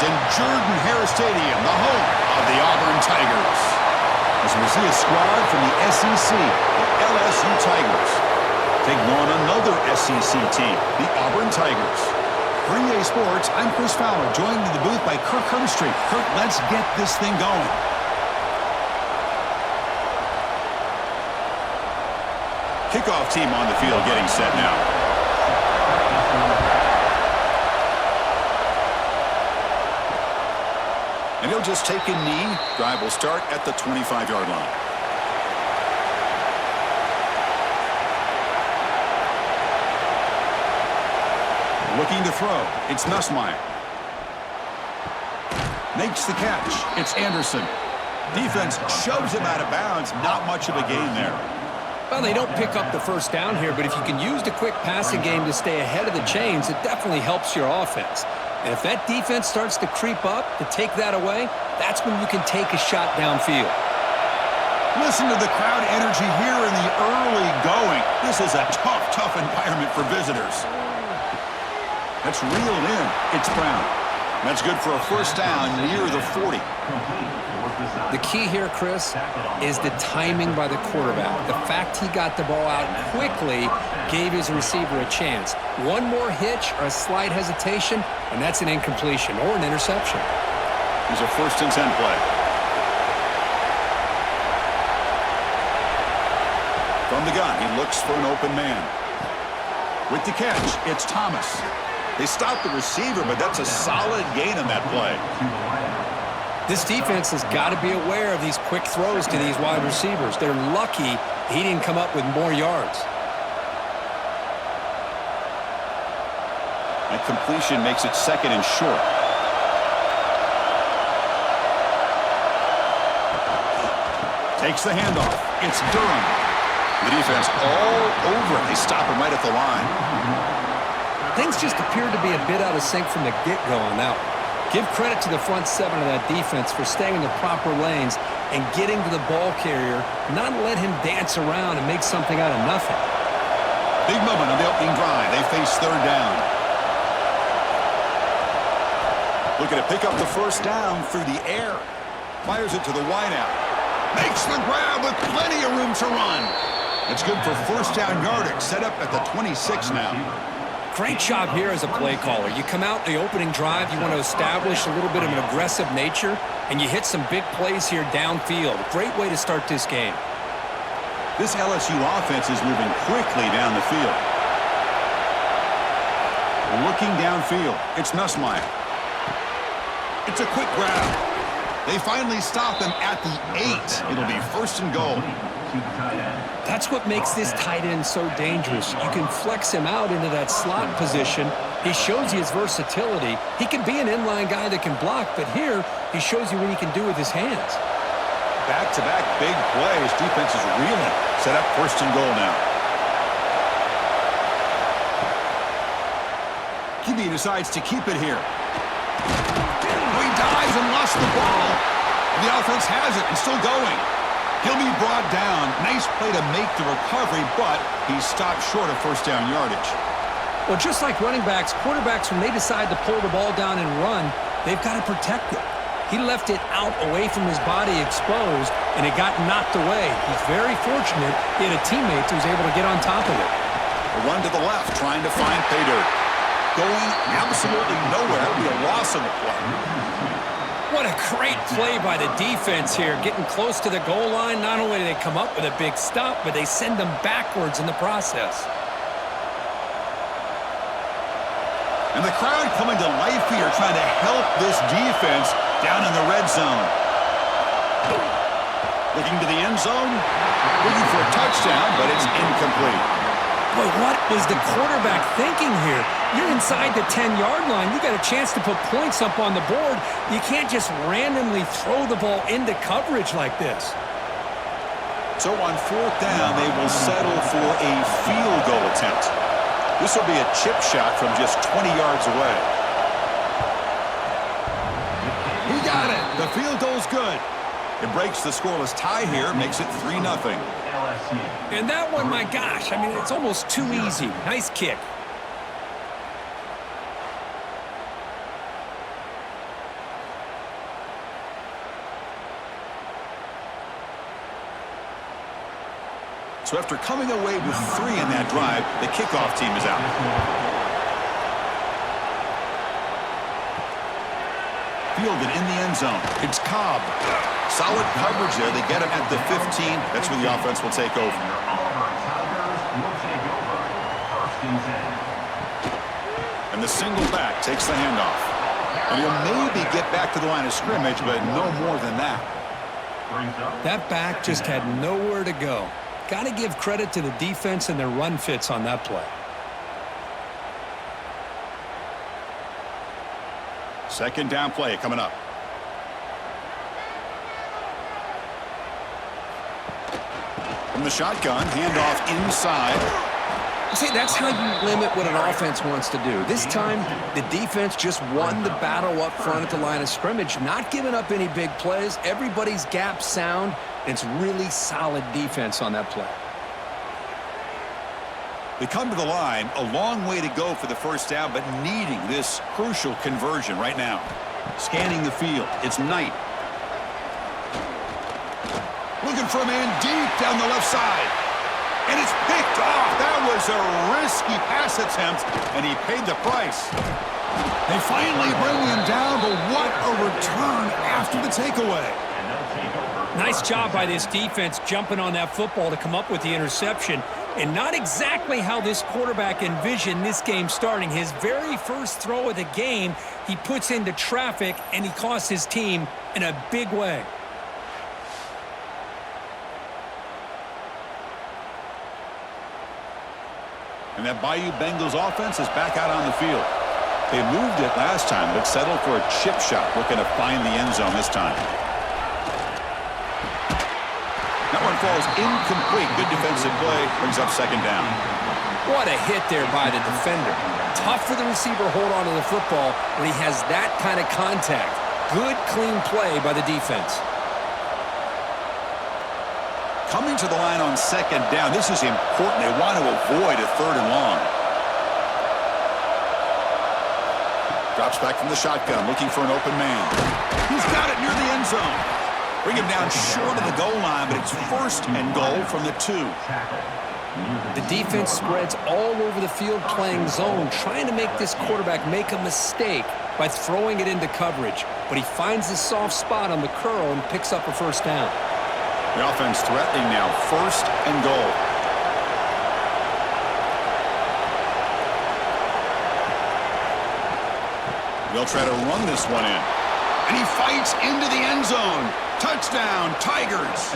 is in Jordan-Hare Stadium, the home of the Auburn Tigers. As we see a squad from the SEC, the LSU Tigers, taking on another SEC team, the Auburn Tigers. For EA Sports, I'm Chris Fowler, joined in the booth by Kirk Hermstreet. Kirk, let's get this thing going. Kickoff team on the field getting set now. And he'll just take a knee. Drive will start at the 25-yard line. Looking to throw. It's Nussmeier. Makes the catch. It's Anderson. Defense shoves him out of bounds. Not much of a gain there. Well, they don't pick up the first down here, but if you can use the quick passing game to stay ahead of the chains, it definitely helps your offense. And if that defense starts to creep up to take that away, that's when you can take a shot downfield. Listen to the crowd energy here in the early going. This is a tough environment for visitors. That's reeled in. It's Brown. That's good for a first down near the 40. The key here, Chris, is the timing by the quarterback. The fact he got the ball out quickly gave his receiver a chance. One more hitch or a slight hesitation, and that's an incompletion or an interception. Here's a 1st and 10 play. From the gun, he looks for an open man. With the catch, it's Thomas. They stop the receiver, but that's a solid gain on that play. This defense has got to be aware of these quick throws to these wide receivers. They're lucky he didn't come up with more yards. That completion makes it 2nd and short. Takes the handoff. It's Durham. The defense all over it. They stop him right at the line. Things just appeared to be a bit out of sync from the get-go on that one. Give credit to the front 7 of that defense for staying in the proper lanes and getting to the ball carrier, not let him dance around and make something out of nothing. Big moment on the opening drive. They face 3rd down. Looking to pick up the first down through the air. Fires it to the wideout. Makes the grab with plenty of room to run. It's good for first down yardage. Set up at the 26 now. Great job here as a play caller. You come out in the opening drive, you want to establish a little bit of an aggressive nature, and you hit some big plays here downfield. Great way to start this game. This LSU offense is moving quickly down the field. Looking downfield, it's Nussmeier. It's a quick grab. They finally stop him at the 8. It'll be 1st and goal. That's what makes this tight end so dangerous. You can flex him out into that slot position. He shows you his versatility. He can be an inline guy that can block, but here he shows you what he can do with his hands. Back-to-back big plays. Defense is reeling. Set up 1st and goal now. QB decides to keep it here. He dives and lost the ball. The offense has it and still going. He'll be brought down. Nice play to make the recovery, but he's stopped short of first down yardage. Well, just like running backs, quarterbacks, when they decide to pull the ball down and run, they've got to protect it. He left it out away from his body exposed, and it got knocked away. He's very fortunate he had a teammate who was able to get on top of it. A run to the left, trying to find pay dirt. Going absolutely nowhere. It'll be a loss on the play. What a great play by the defense here. Getting close to the goal line, not only do they come up with a big stop, but they send them backwards in the process. And the crowd coming to life here, trying to help this defense down in the red zone. Looking to the end zone. Looking for a touchdown, but it's incomplete. Boy, what was the quarterback thinking here? You're inside the 10-yard line. You got a chance to put points up on the board. You can't just randomly throw the ball into coverage like this. So on 4th down, they will settle for a field goal attempt. This will be a chip shot from just 20 yards away. He got it. The field goal's good. It breaks the scoreless tie here, makes it 3-0. And that one, my gosh, I mean, it's almost too easy. Nice kick. So after coming away with 3 in that drive, the kickoff team is out. Fielded in the end zone. It's Cobb. Solid coverage there. They get him at the 15. That's where the offense will take over. And the single back takes the handoff. And he'll maybe get back to the line of scrimmage, but no more than that. That back just had nowhere to go. Got to give credit to the defense and their run fits on that play. Second down play coming up. From the shotgun, handoff inside. See, that's how you limit what an offense wants to do. This time, the defense just won the battle up front at the line of scrimmage, not giving up any big plays. Everybody's gap sound. It's really solid defense on that play. They come to the line, a long way to go for the first down, but needing this crucial conversion right now. Scanning the field, it's Knight. Looking for a man deep down the left side. And it's picked off. That was a risky pass attempt, and he paid the price. They finally bring him down, but what a return after the takeaway. Nice job by this defense jumping on that football to come up with the interception. And not exactly how this quarterback envisioned this game starting. His very first throw of the game, he puts into traffic, and he costs his team in a big way. And that Bayou Bengals offense is back out on the field. They moved it last time, but settled for a chip shot, looking to find the end zone this time. That one falls incomplete. Good defensive play. Brings up second down. What a hit there by the defender. Tough for the receiver to hold on to the football when he has that kind of contact. Good, clean play by the defense. Coming to the line on second down. This is important. They want to avoid a 3rd and long. Drops back from the shotgun, looking for an open man. He's got it near the end zone. Bring him down short of the goal line, but it's 1st and goal from the 2. The defense spreads all over the field playing zone, trying to make this quarterback make a mistake by throwing it into coverage. But he finds the soft spot on the curl and picks up a first down. The offense threatening now, 1st and goal. They'll try to run this one in. And he fights into the end zone. Touchdown, Tigers.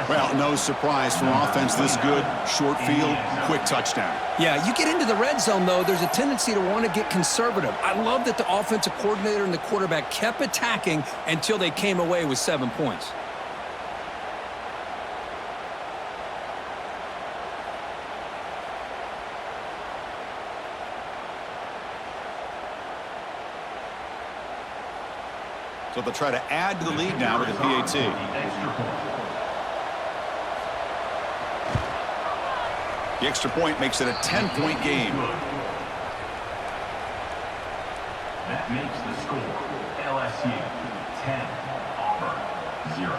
Well, no surprise from offense this good. Short field, quick touchdown. Yeah, you get into the red zone, though, there's a tendency to want to get conservative. I love that the offensive coordinator and the quarterback kept attacking until they came away with 7 points. So they'll try to add to the lead now with the PAT. The extra point makes it a 10-point game. That makes the score LSU 10, Auburn 0.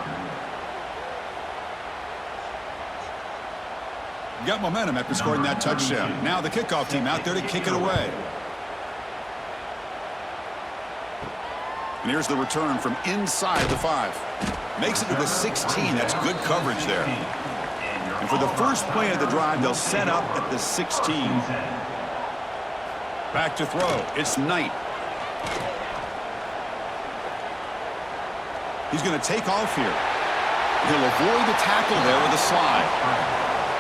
Got momentum after scoring that touchdown. Now the kickoff team out there to kick it away. And here's the return from inside the 5. Makes it to the 16. That's good coverage there. And for the first play of the drive, they'll set up at the 16. Back to throw. It's Knight. He's going to take off here. He'll avoid the tackle there with a slide.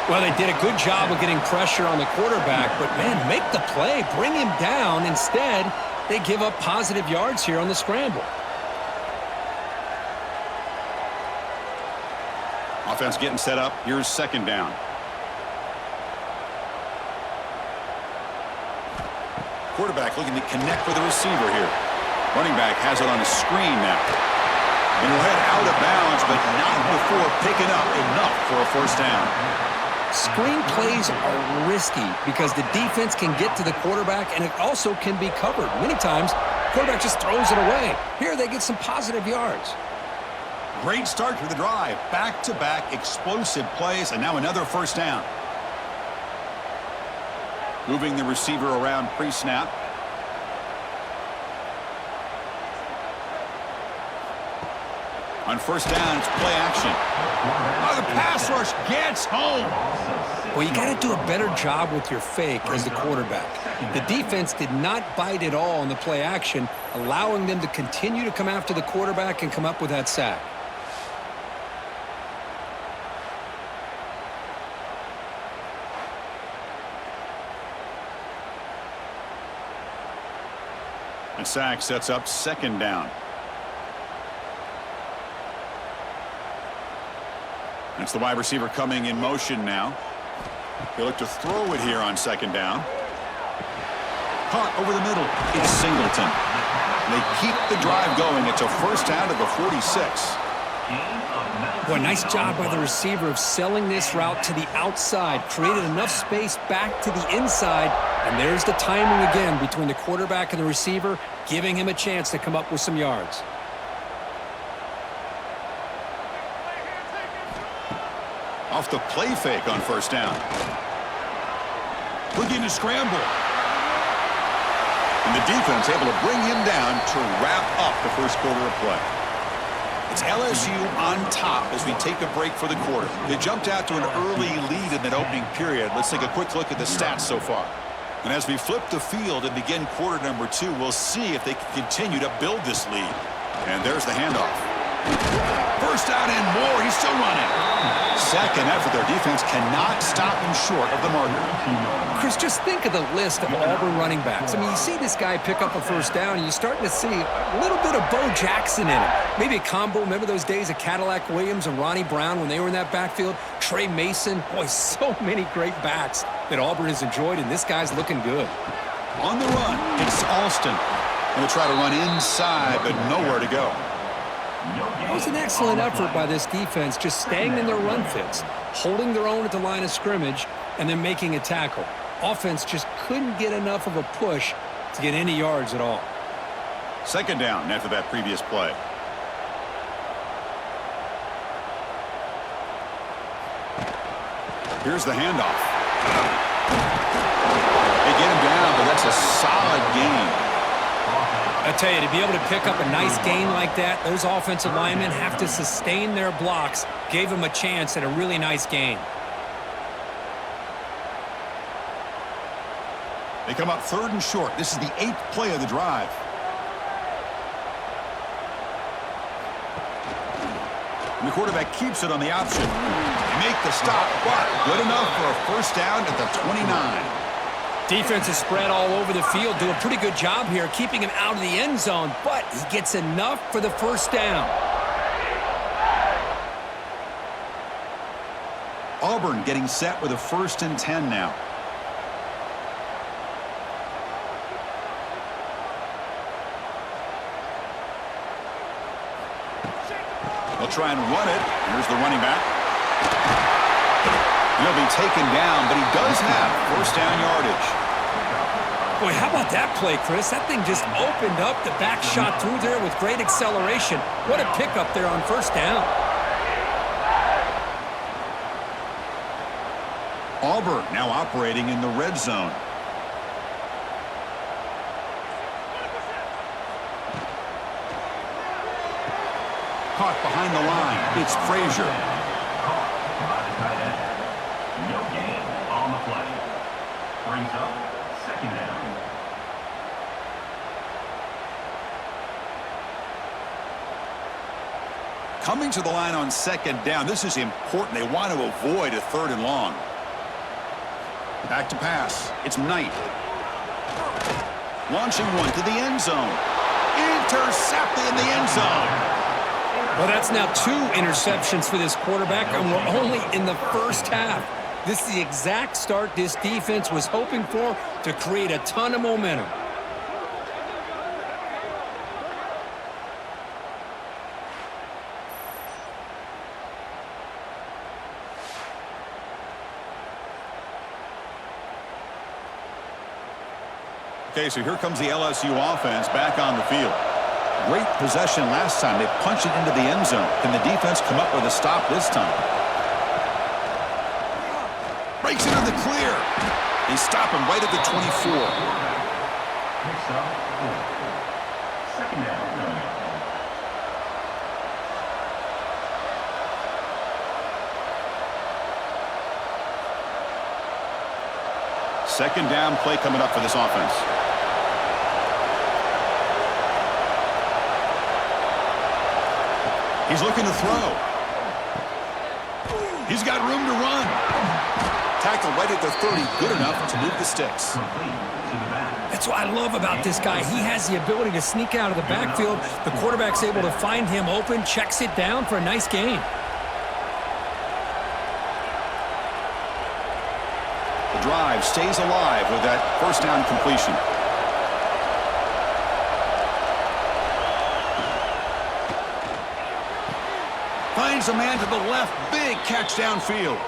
Well, they did a good job of getting pressure on the quarterback, but, man, make the play. Bring him down. Instead, they give up positive yards here on the scramble. Offense getting set up. Here's second down. Quarterback looking to connect with the receiver here. Running back has it on a screen now. And he'll head out of bounds, but not before picking up enough for a first down. Screen plays are risky because the defense can get to the quarterback, and it also can be covered. Many times, the quarterback just throws it away. Here, they get some positive yards. Great start to the drive. Back-to-back explosive plays, and now another first down. Moving the receiver around pre-snap. On first down, it's play action. Oh, the pass rush gets home. Well, you got to do a better job with your fake as the quarterback. The defense did not bite at all on the play action, allowing them to continue to come after the quarterback and come up with that sack. The sack sets up second down. That's the wide receiver coming in motion now. They look to throw it here on second down. Caught over the middle. It's Singleton. They keep the drive going. It's a first down to the 46. Boy, nice job by the receiver of selling this route to the outside. Created enough space back to the inside. And there's the timing again between the quarterback and the receiver, giving him a chance to come up with some yards. Off the play fake on first down. Looking to scramble. And the defense able to bring him down to wrap up the first quarter of play. It's LSU on top as we take a break for the quarter. They jumped out to an early lead in that opening period. Let's take a quick look at the stats so far. And as we flip the field and begin quarter number 2, we'll see if they can continue to build this lead. And there's the handoff. First down and more. He's still running. Second effort. Their defense cannot stop him short of the marker. Chris, just think of the list of Auburn running backs. I mean, you see this guy pick up a first down, and you're starting to see a little bit of Bo Jackson in it. Maybe a combo. Remember those days of Cadillac Williams and Ronnie Brown when they were in that backfield? Trey Mason. Boy, so many great backs that Auburn has enjoyed, and this guy's looking good. On the run, it's Alston. Going to try to run inside, but nowhere to go. It was an excellent effort by this defense, just staying in their run fits, holding their own at the line of scrimmage, and then making a tackle. Offense just couldn't get enough of a push to get any yards at all. Second down after that previous play. Here's the handoff. They get him down, but that's a solid gain. I tell you, to be able to pick up a nice gain like that, those offensive linemen have to sustain their blocks. Gave them a chance at a really nice gain. They come up third and short. This is the 8th play of the drive. And the quarterback keeps it on the option. They make the stop, but good enough for a first down at the 29. Defense is spread all over the field. Do a pretty good job here keeping him out of the end zone, but he gets enough for the first down. Auburn getting set with a 1st and 10 now. They'll try and run it. Here's the running back. He'll be taken down, but he does have first down yardage. Boy, how about that play, Chris? That thing just opened up. The back shot through there with great acceleration. What a pickup there on first down. Auburn now operating in the red zone. Caught behind the line. It's Frazier. No gain on the play. Brings up second down. Coming to the line on second down. This is important. They want to avoid a 3rd and long. Back to pass. It's Knight. Launching one to the end zone. Intercepted in the end zone. Well, that's now 2 interceptions for this quarterback, and we're only in the first half. This is the exact start this defense was hoping for to create a ton of momentum. Okay, so here comes the LSU offense back on the field. Great possession last time. They punched it into the end zone. Can the defense come up with a stop this time? Breaks into the clear. They stop him right at the 24. Picks up 4. Second down. Second down play coming up for this offense. He's looking to throw. He's got room to run. Tackle right at the 30, good enough to move the sticks. That's what I love about this guy. He has the ability to sneak out of the backfield. The quarterback's able to find him open, checks it down for a nice gain. The drive stays alive with that first down completion. Finds a man to the left. Big catch downfield.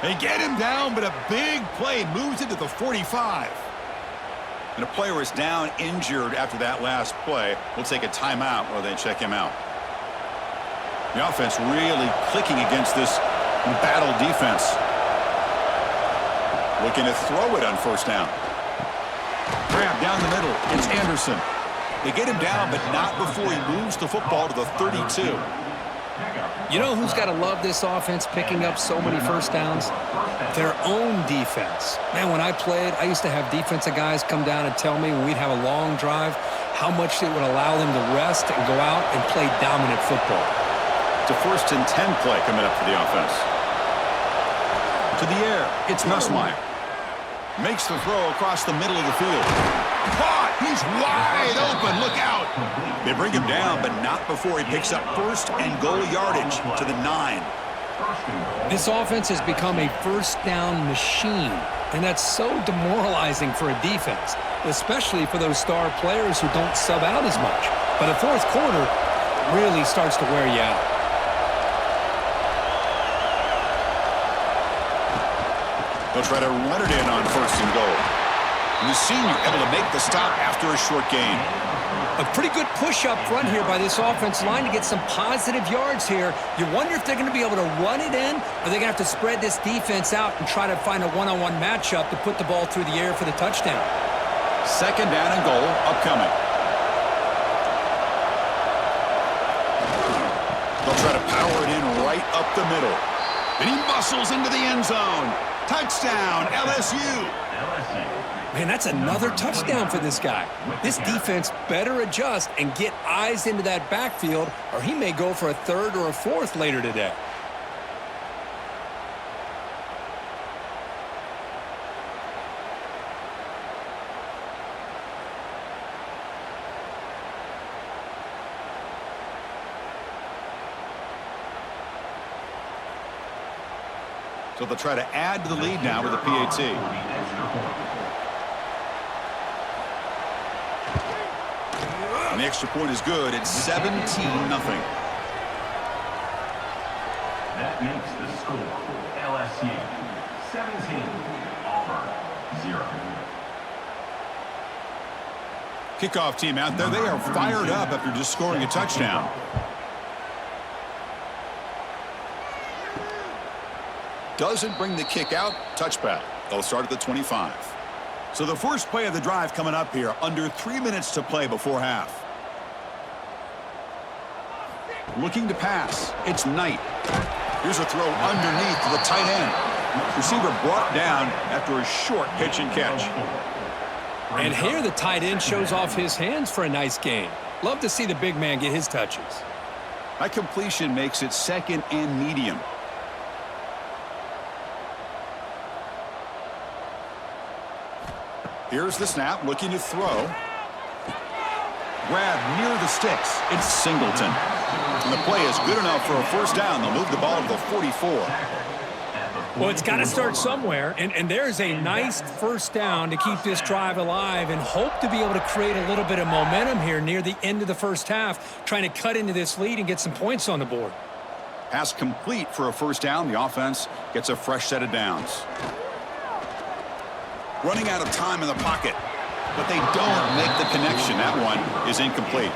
They get him down, but a big play moves it to the 45. And a player is down injured after that last play. We'll take a timeout while they check him out. The offense really clicking against this battle defense. Looking to throw it on first down. Grab down the middle. It's Anderson. They get him down, but not before he moves the football to the 32. You know who's got to love this offense picking up so many first downs? Their own defense. Man, when I played, I used to have defensive guys come down and tell me when we'd have a long drive how much it would allow them to rest and go out and play dominant football. It's a 1st and 10 play coming up for the offense. To the air, it's Nussmeier. Makes the throw across the middle of the field. Caught! He's wide open. Look out! They bring him down, but not before he picks up 1st and goal yardage to the 9. This offense has become a first down machine, and that's so demoralizing for a defense, especially for those star players who don't sub out as much. But the fourth quarter really starts to wear you out. They'll try to run it in on 1st and goal. And the senior able to make the stop after a short gain. A pretty good push up front here by this offense line to get some positive yards here. You wonder if they're going to be able to run it in, or they're going to have to spread this defense out and try to find a one-on-one matchup to put the ball through the air for the touchdown. Second down and goal upcoming. They'll try to power it in right up the middle. And he muscles into the end zone. Touchdown, LSU. Man, that's another touchdown for this guy. This defense better adjust and get eyes into that backfield, or he may go for a 3rd or a 4th later today. So they'll try to add to the lead now with a PAT. And the extra point is good. It's 17-0. That makes the score LSU 17, Auburn 0. Kickoff team out there. They are fired up after just scoring a touchdown. Doesn't bring the kick out. Touchback. They'll start at the 25. So the first play of the drive coming up here. Under 3 minutes to play before half. Looking to pass. It's Knight. Here's a throw underneath to the tight end. Receiver brought down after a short pitch and catch. And here the tight end shows off his hands for a nice gain. Love to see the big man get his touches. That completion makes it 2nd and medium. Here's the snap, looking to throw. Grab near the sticks. It's Singleton. And the play is good enough for a first down. They'll move the ball to the 44. Well, it's got to start somewhere, and there's a nice first down to keep this drive alive and hope to be able to create a little bit of momentum here near the end of the first half, trying to cut into this lead and get some points on the board. Pass complete for a first down. The offense gets a fresh set of downs. Running out of time in the pocket. but they don't make the connection. That one is incomplete.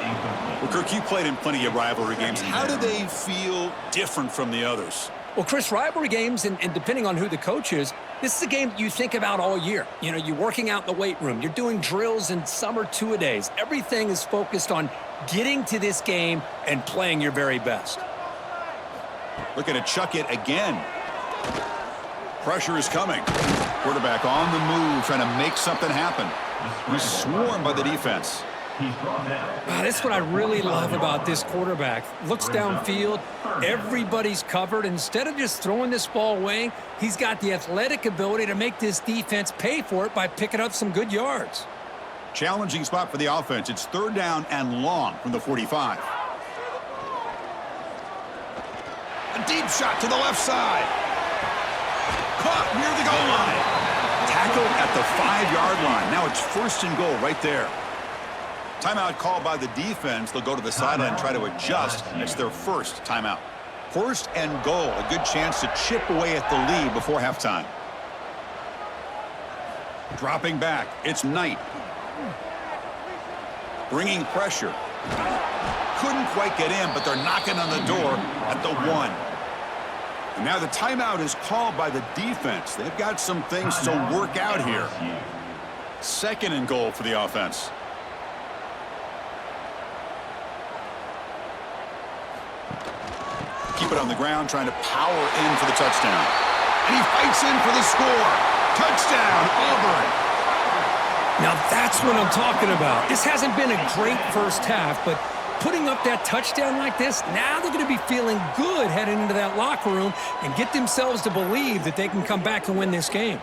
Well, Kirk, you played in plenty of rivalry games. How do they feel different from the others? Well, Chris, rivalry games, and depending on who the coach is, this is a game that you think about all year. You know, you're working out in the weight room. You're doing drills in summer two-a-days. Everything is focused on getting to this game and playing your very best. Looking to chuck it again. Pressure is coming. Quarterback on the move, trying to make something happen. He's swarmed by the defense. That's what I really love about this quarterback. Looks downfield. Everybody's covered. Instead of just throwing this ball away, he's got the athletic ability to make this defense pay for it by picking up some good yards. Challenging spot for the offense. It's 3rd down and long from the 45. A deep shot to the left side. Caught near the goal line. Tackled at the 5-yard line. Now it's 1st and goal right there. Timeout called by the defense. They'll go to the sideline and try to adjust. It's their first timeout. 1st and goal. A good chance to chip away at the lead before halftime. Dropping back. It's Knight. Bringing pressure. Couldn't quite get in, but they're knocking on the door at the 1. And now the timeout is called by the defense. They've got some things to work out here. 2nd and goal for the offense. Keep it on the ground, trying to power in for the touchdown. And he fights in for the score. Touchdown, Auburn. Now that's what I'm talking about. This hasn't been a great first half, but putting up that touchdown like this, now they're going to be feeling good heading into that locker room and get themselves to believe that they can come back and win this game.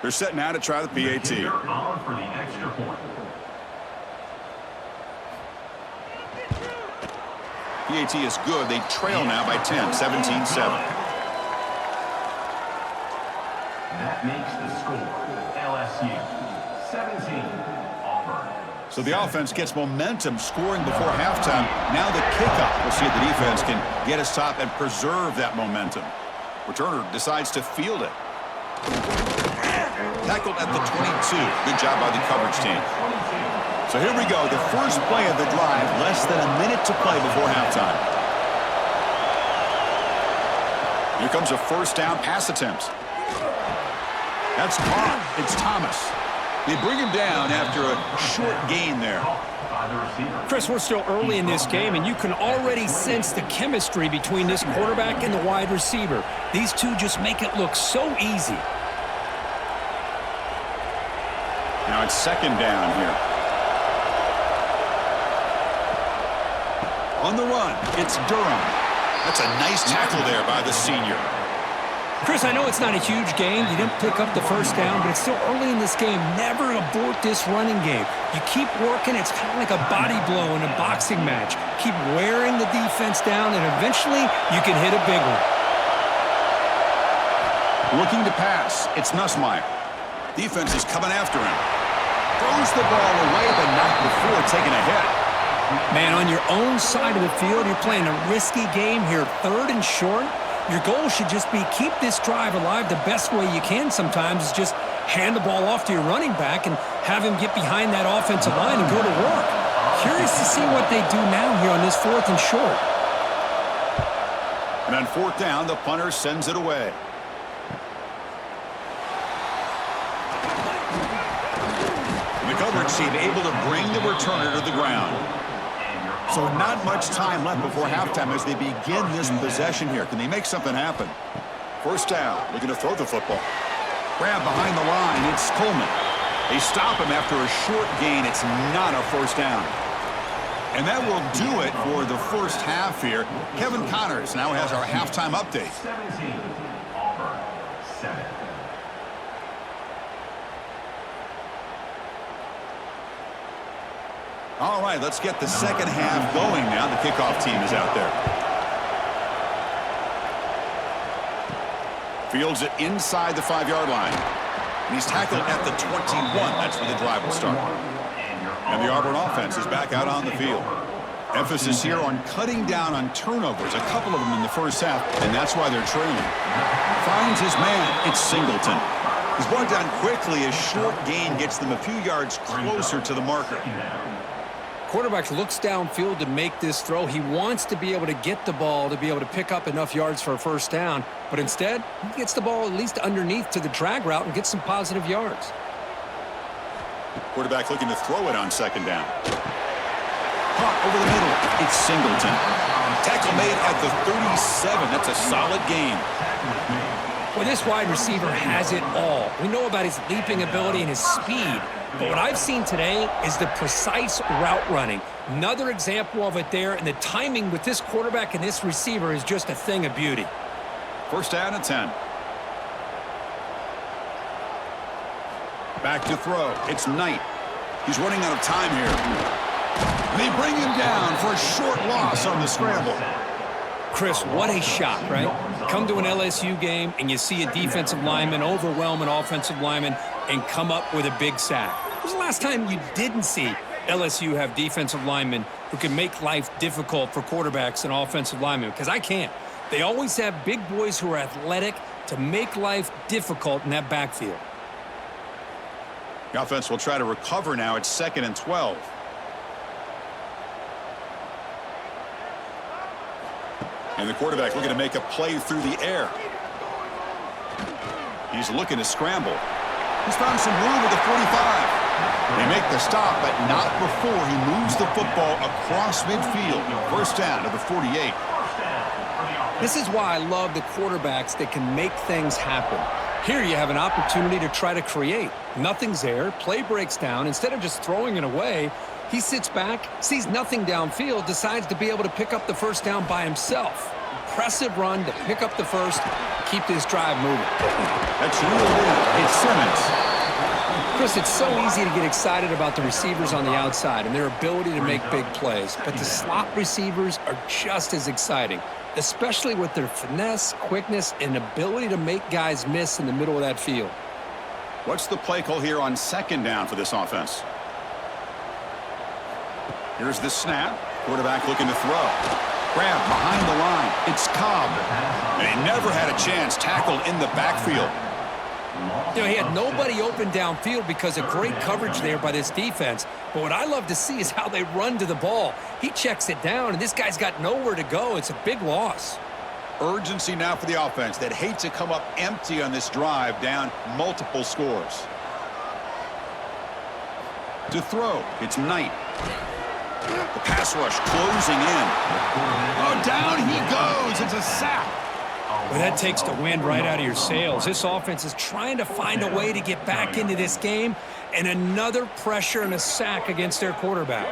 They're setting out to try the PAT. For the extra point. PAT is good. They trail now by 10, 17-7. That makes the score LSU 17, Auburn. So the offense gets momentum scoring before halftime. Now the kickoff. We'll see if the defense can get a stop and preserve that momentum. Returner decides to field it. Tackled at the 22. Good job by the coverage team. So here we go. The first play of the drive. Less than a minute to play before halftime. Here comes a 1st down pass attempt. That's caught. It's Thomas. They bring him down after a short gain there. Chris, we're still early in this game, and you can already sense the chemistry between this quarterback and the wide receiver. These two just make it look so easy. Now it's 2nd down here. On the run, it's Durham. That's a nice tackle there by the senior. Chris, I know it's not a huge gain. You didn't pick up the 1st down, but it's still early in this game. Never abort this running game. You keep working. It's kind of like a body blow in a boxing match. Keep wearing the defense down, and eventually you can hit a big one. Looking to pass. It's Nussmeier. Defense is coming after him. Throws the ball away, but not before taking a hit. Man, on your own side of the field, you're playing a risky game here, 3rd and short. Your goal should just be keep this drive alive the best way you can sometimes is just hand the ball off to your running back and have him get behind that offensive line and go to work. Curious to see what they do now here on this 4th and short. And on 4th down, the punter sends it away. The coverage team able to bring the returner to the ground. So not much time left before halftime as they begin this possession here. Can they make something happen? 1st down, looking to throw the football. Grab behind the line, it's Coleman. They stop him after a short gain. It's not a 1st down. And that will do it for the first half here. Kevin Connors now has our halftime update. 17, Auburn 7. All right, let's get the second half going now. The kickoff team is out there. Fields it inside the 5-yard line. And he's tackled at the 21. That's where the drive will start. And the Auburn offense is back out on the field. Emphasis here on cutting down on turnovers, a couple of them in the first half, and that's why they're trailing. Finds his man. It's Singleton. He's brought down quickly. A short gain gets them a few yards closer to the marker. Quarterback looks downfield to make this throw. He wants to be able to get the ball to be able to pick up enough yards for a first down, but instead, he gets the ball at least underneath to the drag route and gets some positive yards. Quarterback looking to throw it on second down. Caught over the middle. It's Singleton. Tackle made at the 37. That's a solid gain. Well, this wide receiver has it all. We know about his leaping ability and his speed, but what I've seen today is the precise route running. Another example of it there, and the timing with this quarterback and this receiver is just a thing of beauty. First down and 10. Back to throw. It's Knight. He's running out of time here. They bring him down for a short loss on the scramble. Chris, what a shock, right? Come to an LSU game and you see a defensive lineman overwhelm an offensive lineman and come up with a big sack. When was the last time you didn't see LSU have defensive linemen who can make life difficult for quarterbacks and offensive linemen? Because I can't. They always have big boys who are athletic to make life difficult in that backfield. The offense will try to recover now. It's 2nd and 12. And the quarterback looking to make a play through the air. He's looking to scramble. He's found some room at the 45. They make the stop, but not before he moves the football across midfield. First down to the 48. This is why I love the quarterbacks that can make things happen. Here you have an opportunity to try to create. Nothing's there. Play breaks down. Instead of just throwing it away, he sits back, sees nothing downfield, decides to be able to pick up the first down by himself. Impressive run to pick up the first, keep this drive moving. That's really good. It's Simmons. Chris, it's so easy to get excited about the receivers on the outside and their ability to make big plays, but the slot receivers are just as exciting, especially with their finesse, quickness, and ability to make guys miss in the middle of that field. What's the play call here on second down for this offense? Here's the snap. Quarterback looking to throw. Grab behind the line. It's Cobb. And he never had a chance, tackled in the backfield. You know, he had nobody open downfield because of great coverage there by this defense. But what I love to see is how they run to the ball. He checks it down, and this guy's got nowhere to go. It's a big loss. Urgency now for the offense that hates to come up empty on this drive, down multiple scores. To throw, it's Knight. The pass rush closing in. Oh, down he goes. It's a sack. Well, that takes the wind right out of your sails. This offense is trying to find a way to get back into this game, and another pressure and a sack against their quarterback.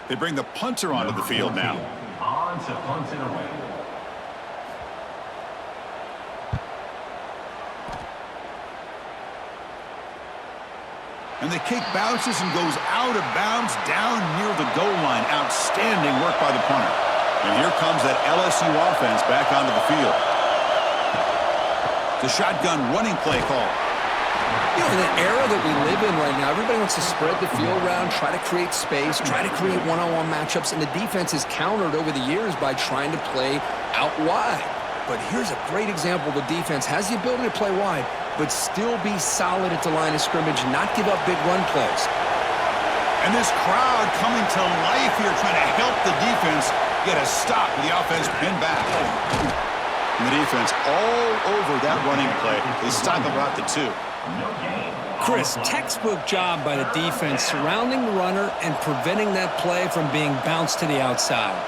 They bring the punter onto the field now. On to punt it away. And the kick bounces and goes out of bounds down near the goal line. Outstanding work by the punter. And here comes that LSU offense back onto the field. The shotgun running play call. You know, in the era that we live in right now, everybody wants to spread the field around, try to create space, try to create one-on-one matchups, and the defense is countered over the years by trying to play out wide. But here's a great example. The defense has the ability to play wide, but still be solid at the line of scrimmage and not give up big run plays. And this crowd coming to life here, trying to help the defense get a stop with the offense pinned back. And the defense all over that running play. They stop about the 2. Chris, textbook job by the defense surrounding the runner and preventing that play from being bounced to the outside.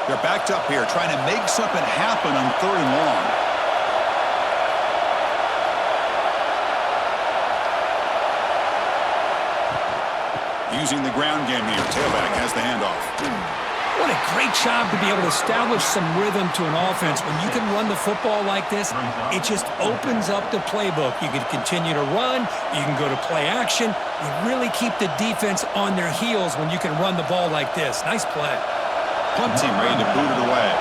They're backed up here, trying to make something happen on 3rd and long. Using the ground game here. Tailback has the handoff. What a great job to be able to establish some rhythm to an offense. When you can run the football like this, it just opens up the playbook. You can continue to run. You can go to play action. You really keep the defense on their heels when you can run the ball like this. Nice play. Punt team ready to boot it away.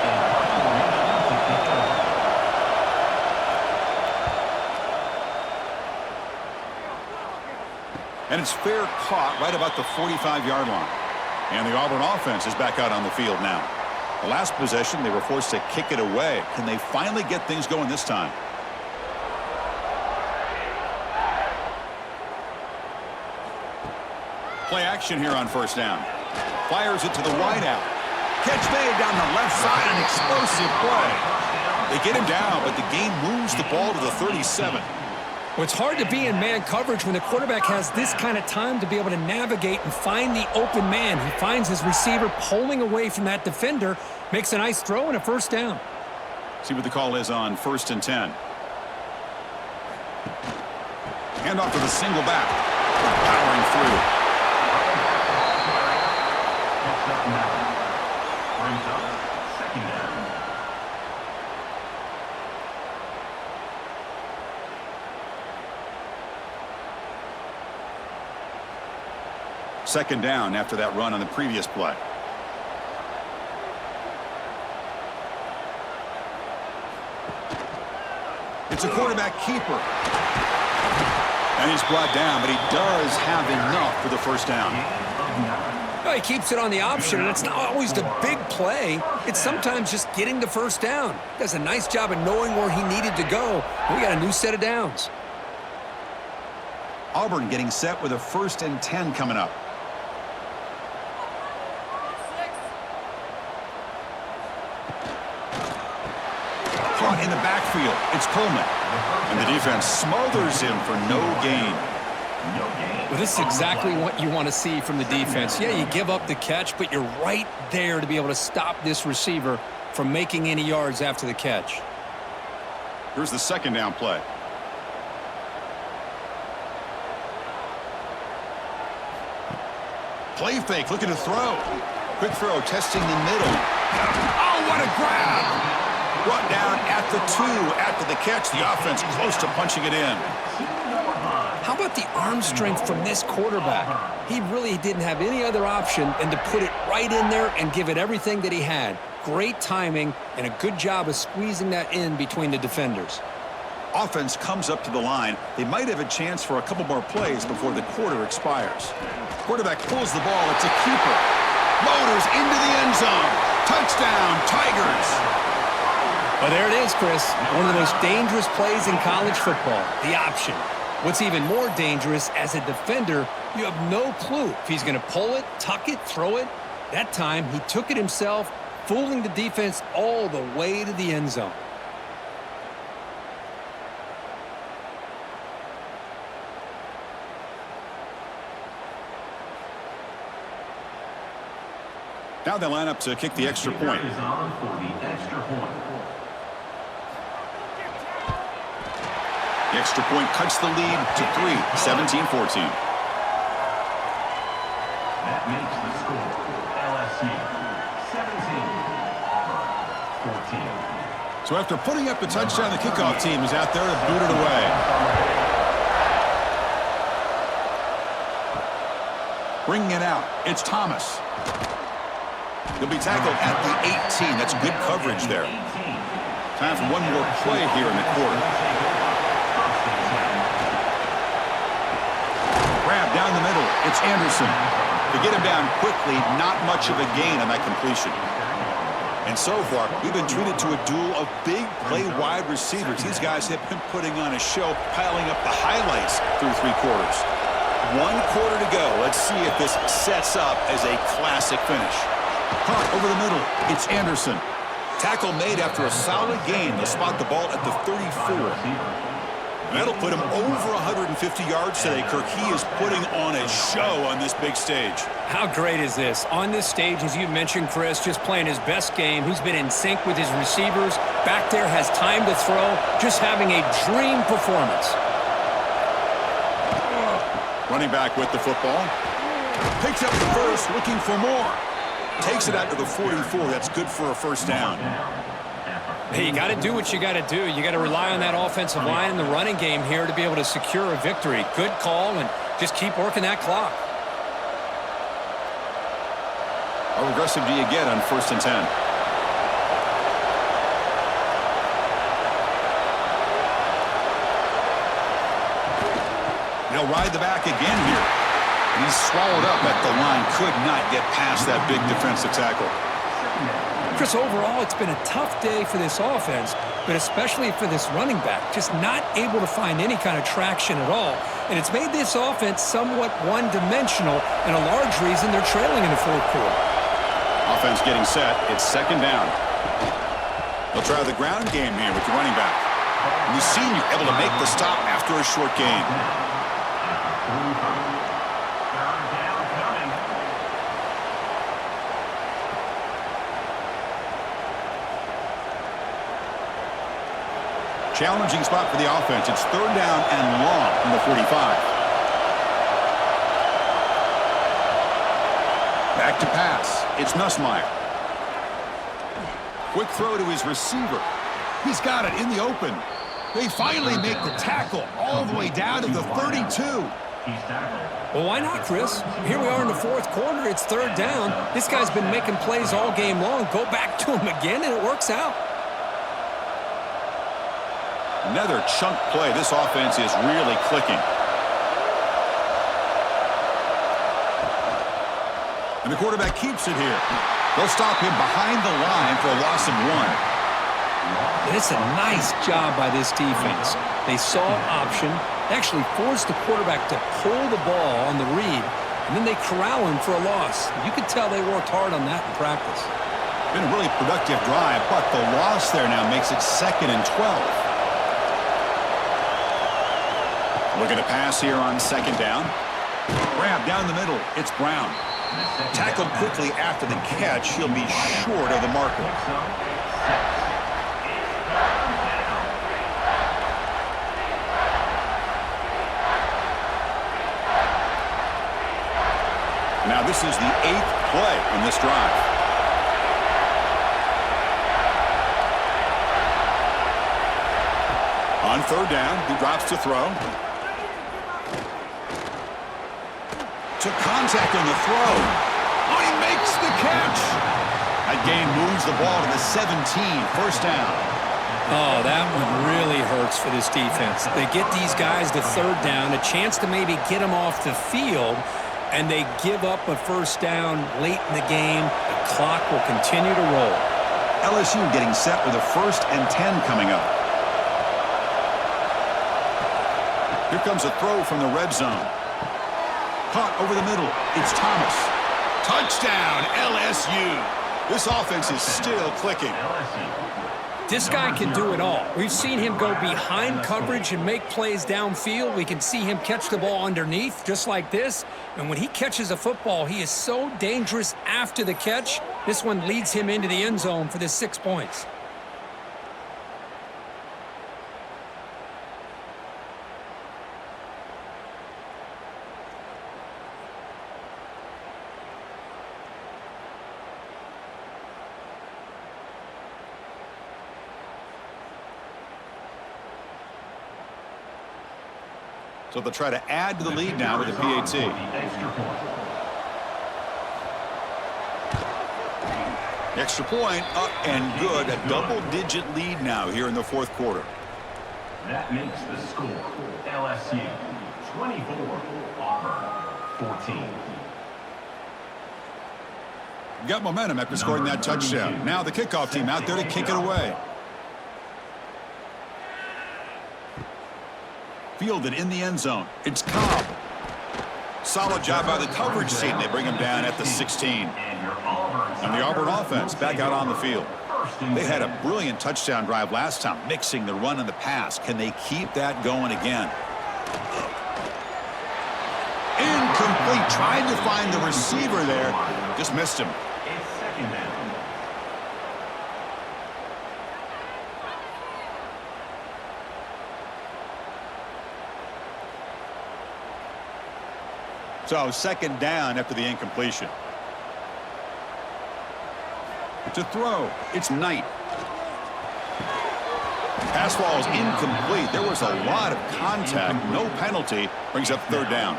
And it's fair caught right about the 45-yard line. And the Auburn offense is back out on the field now. The last possession, they were forced to kick it away. Can they finally get things going this time? Play action here on first down. Fires it to the wideout. Catch made down the left side, an explosive play. They get him down, but the game moves the ball to the 37. Well, it's hard to be in man coverage when the quarterback has this kind of time to be able to navigate and find the open man. He finds his receiver pulling away from that defender, makes a nice throw and a first down. See what the call is on 1st and 10. Hand off to the single back. Powering through. Brings up second down. Second down after that run on the previous play. It's a quarterback keeper. And he's brought down, but he does have enough for the first down. Well, he keeps it on the option, and it's not always the big play. It's sometimes just getting the first down. Does a nice job of knowing where he needed to go. We got a new set of downs. Auburn getting set with a 1st and 10 coming up. Caught in the backfield. It's Coleman. And the defense smothers him for no gain. Well, this is exactly what you want to see from the defense. Yeah, you give up the catch, but you're right there to be able to stop this receiver from making any yards after the catch. Here's the second down play. Play fake, looking to throw. Quick throw, testing the middle. Oh, what a grab! Brought down at the 2 after the catch. The offense close to punching it in. How about the arm strength from this quarterback? He really didn't have any other option than to put it right in there and give it everything that he had. Great timing and a good job of squeezing that in between the defenders. Offense comes up to the line. They might have a chance for a couple more plays before the quarter expires. Quarterback pulls the ball. It's a keeper. Motors into the end zone. Touchdown, Tigers. Well, there it is, Chris. One of the most dangerous plays in college football, the option. What's even more dangerous, as a defender, you have no clue if he's going to pull it, tuck it, throw it. That time, he took it himself, fooling the defense all the way to the end zone. Now they line up to kick the extra point. Is on for the extra point. The extra point cuts the lead to 3, 17-14. That makes the score LSU 17, Auburn 14. So after putting up the touchdown, the kickoff team is out there to boot it away. Bringing it out, it's Thomas. He'll be tackled at the 18. That's good coverage there. Time for one more play here in the quarter. Grab down the middle. It's Anderson. To get him down quickly, not much of a gain on that completion. And so far, we've been treated to a duel of big play wide receivers. These guys have been putting on a show, piling up the highlights through 3 quarters. 1 quarter to go. Let's see if this sets up as a classic finish. Caught over the middle. It's Anderson. Tackle made after a solid gain. They'll spot the ball at the 34. And that'll put him over 150 yards today, Kirk. He is putting on a show on this big stage. How great is this? On this stage, as you mentioned, Chris, just playing his best game. He's been in sync with his receivers. Back there, has time to throw. Just having a dream performance. Running back with the football. Picks up the first, looking for more. Takes it out to the 44. That's good for a first down. Hey, you got to do what you got to do. You got to rely on that offensive line in the running game here to be able to secure a victory. Good call, and just keep working that clock. How aggressive do you get on 1st and 10? He'll ride the back again here. And he's swallowed up at the line. Could not get past that big defensive tackle. Chris, overall, it's been a tough day for this offense, but especially for this running back. Just not able to find any kind of traction at all. And it's made this offense somewhat one-dimensional, and a large reason they're trailing in the 4th quarter. Offense getting set. It's 2nd down. They'll try the ground game here with the running back. And the senior able to make the stop after a short gain. Challenging spot for the offense. It's 3rd down and long from the 45. Back to pass. It's Nussmeier. Quick throw to his receiver. He's got it in the open. They finally make the tackle all the way down to the 32. Well, why not, Chris? Here we are in the 4th quarter. It's 3rd down. This guy's been making plays all game long. Go back to him again, and it works out. Another chunk play. This offense is really clicking. And the quarterback keeps it here. They'll stop him behind the line for a loss of 1. And it's a nice job by this defense. They saw option, actually forced the quarterback to pull the ball on the read, and then they corral him for a loss. You could tell they worked hard on that in practice. Been a really productive drive, but the loss there now makes it 2nd and 12. Looking to pass here on 2nd down. Grab down the middle. It's Brown. Tackled quickly after the catch. He'll be short of the marker. Now this is the 8th play in this drive. On 3rd down, he drops to throw. Took contact on the throw. Oh, he makes the catch. That gain moves the ball to the 17. 1st down. Oh, that one really hurts for this defense. They get these guys to 3rd down, a chance to maybe get them off the field, and they give up a 1st down late in the game. The clock will continue to roll. LSU getting set with a 1st and 10 coming up. Here comes a throw from the red zone. Caught over the middle. It's Thomas. Touchdown, LSU. This offense is still clicking. This guy can do it all. We've seen him go behind coverage and make plays downfield. We can see him catch the ball underneath, just like this. And when he catches a football, he is so dangerous after the catch. This one leads him into the end zone for the 6 points. So they'll try to add to the lead now with a PAT. Extra point up and good. A double-digit lead now here in the 4th quarter. That makes the score LSU 24, Auburn 14. Got momentum after scoring that touchdown. Now the kickoff team out there to kick it away. Fielded in the end zone. It's Cobb. Solid job by the coverage team. They bring him down at the 16. And the Auburn offense back out on the field. They had a brilliant touchdown drive last time, mixing the run and the pass. Can they keep that going again? Incomplete. Trying to find the receiver there. Just missed him. It's 2nd down. So 2nd down after the incompletion. To throw, it's Knight. Pass ball is incomplete. There was a lot of contact. No penalty. Brings up third down.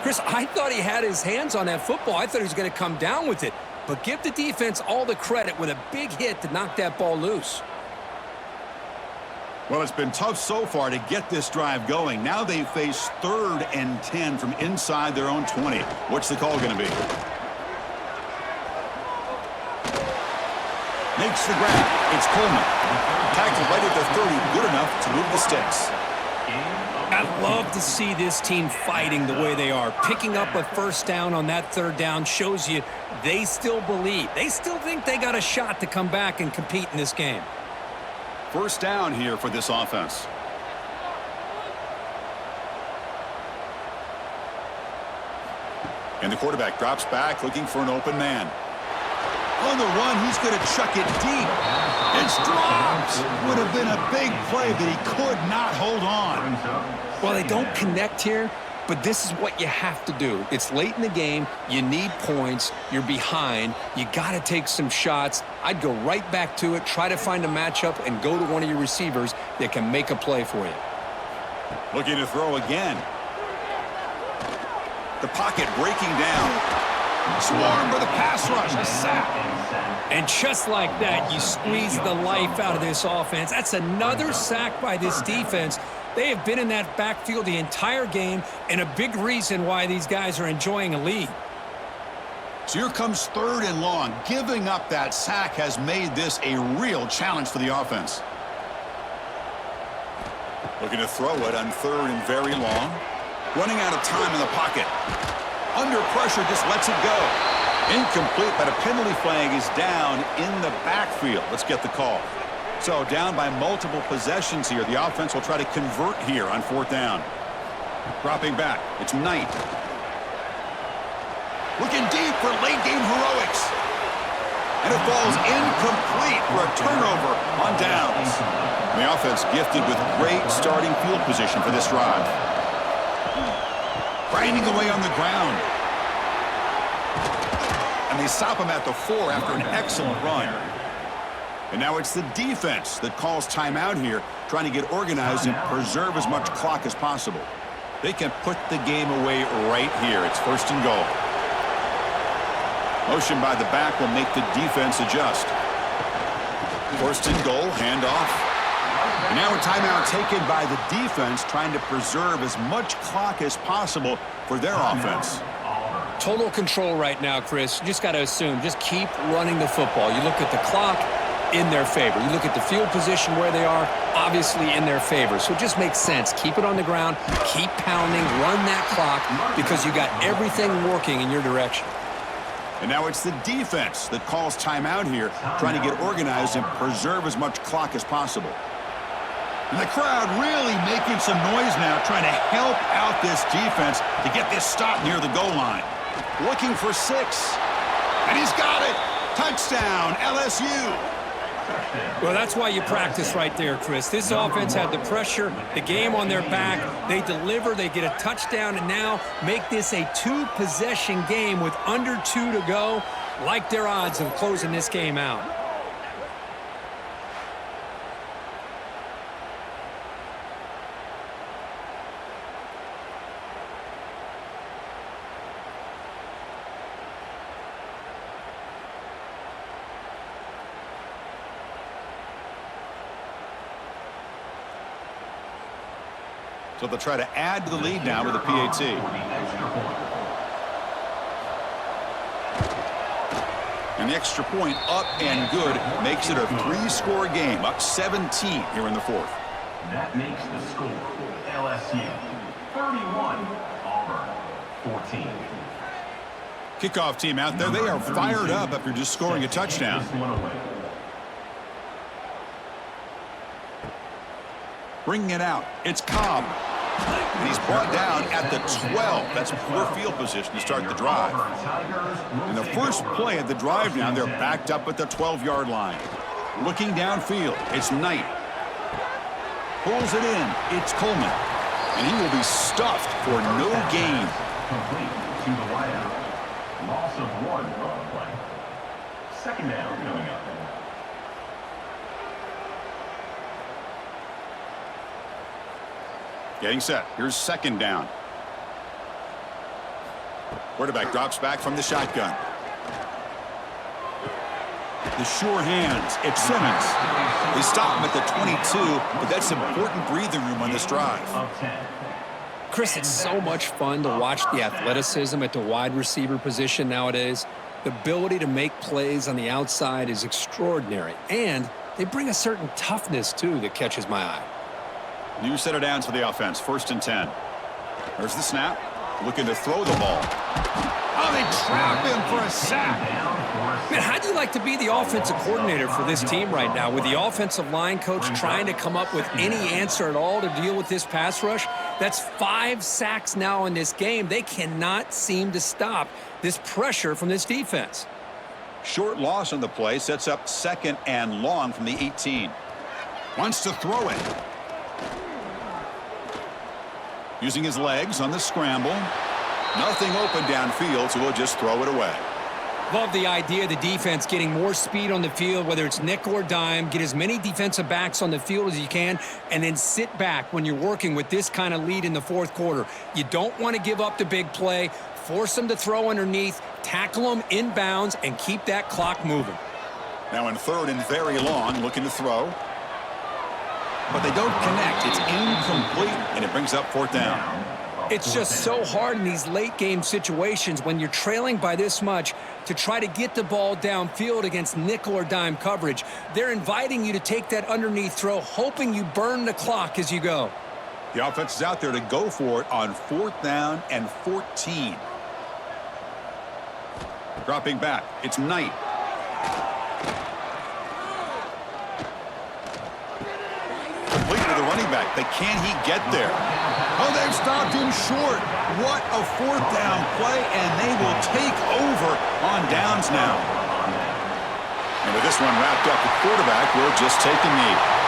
Chris, I thought he had his hands on that football. I thought he was going to come down with it. But give the defense all the credit with a big hit to knock that ball loose. Well, it's been tough so far to get this drive going. Now they face 3rd and 10 from inside their own 20. What's the call going to be? Makes the grab. It's Coleman. Tackled right at the 30. Good enough to move the sticks. I love to see this team fighting the way they are. Picking up a first down on that 3rd down shows you they still believe. They still think they got a shot to come back and compete in this game. First down here for this offense. And the quarterback drops back looking for an open man. On the run, he's going to chuck it deep. It's dropped. Would have been a big play, but he could not hold on. Well, they don't connect here, but this is what you have to do. It's late in the game. You need points. You're behind. You got to take some shots. I'd go right back to it, try to find a matchup, and go to one of your receivers that can make a play for you. Looking to throw again. The pocket breaking down. Swarmed by the pass rush. A sack. And just like that, you squeeze the life out of this offense. That's another sack by this defense. They have been in that backfield the entire game, and a big reason why these guys are enjoying a lead. So here comes 3rd and long. Giving up that sack has made this a real challenge for the offense. Looking to throw it on 3rd and very long. Running out of time in the pocket. Under pressure, just lets it go. Incomplete, but a penalty flag is down in the backfield. Let's get the call. So down by multiple possessions here. The offense will try to convert here on 4th down. Dropping back. It's Knight. Looking deep for late game heroics. And it falls incomplete for a turnover on downs. And the offense gifted with great starting field position for this drive. Grinding away on the ground. And they stop him at the 4 after an excellent run. And now it's the defense that calls timeout here, trying to get organized and preserve as much clock as possible. They can put the game away right here. It's 1st and goal. Motion by the back will make the defense adjust. 1st and goal, handoff. And now a timeout taken by the defense, trying to preserve as much clock as possible for their offense. Total control right now, Chris. You just got to assume. Just keep running the football. You look at the clock, in their favor. You look at the field position where they are, obviously in their favor. So it just makes sense. Keep it on the ground, keep pounding, run that clock, because you got everything working in your direction. And now it's the defense that calls timeout here, trying to get organized and preserve as much clock as possible. And the crowd really making some noise now, trying to help out this defense to get this stop near the goal line. Looking for 6. And he's got it. Touchdown, LSU. Well, that's why you practice right there, Chris. This offense had the pressure, the game on their back. They deliver, they get a touchdown, and now make this a 2-possession game with under 2 to go. Like their odds of closing this game out. So they'll try to add to the lead now with a PAT. And the extra point up and good makes it a 3-score game, up 17 here in the 4th. That makes the score LSU 31, Auburn 14. Kickoff team out there, they are fired up after just scoring a touchdown. Bringing it out, it's Cobb. And he's brought down at the 12. That's poor field position to start the drive. And the first play of the drive now, they're backed up at the 12-yard line. Looking downfield, it's Knight. Pulls it in, it's Coleman. And he will be stuffed for no gain. Complete to the wideout. Loss of 1 on the play. Second down coming up. Getting set. Here's second down. Quarterback drops back from the shotgun. The sure hands. It's Simmons. They stop him at the 22, but that's important breathing room on this drive. Of 10. Chris, it's so much fun to watch the athleticism at the wide receiver position nowadays. The ability to make plays on the outside is extraordinary, and they bring a certain toughness, too, that catches my eye. New set of downs for the offense. 1st and 10. There's the snap. Looking to throw the ball. Oh, they trap him for a sack. Man, how do you like to be the offensive coordinator for this team right now with the offensive line coach trying to come up with any answer at all to deal with this pass rush? That's 5 sacks now in this game. They cannot seem to stop this pressure from this defense. Short loss on the play sets up 2nd and long from the 18. Wants to throw it. Using his legs on the scramble. Nothing open downfield, so he'll just throw it away. Love the idea of the defense getting more speed on the field, whether it's nickel or dime, get as many defensive backs on the field as you can, and then sit back when you're working with this kind of lead in the 4th quarter. You don't want to give up the big play, force them to throw underneath, tackle them inbounds, and keep that clock moving. Now in 3rd and very long, looking to throw. But they don't connect. It's incomplete, and it brings up 4th down. It's just so hard in these late-game situations when you're trailing by this much to try to get the ball downfield against nickel or dime coverage. They're inviting you to take that underneath throw, hoping you burn the clock as you go. The offense is out there to go for it on 4th down and 14. Dropping back, it's Knight. Complete to the running back, but can he get there? Oh, they've stopped him short. What a 4th down play, and they will take over on downs now. And with this one wrapped up, the quarterback will just take a knee.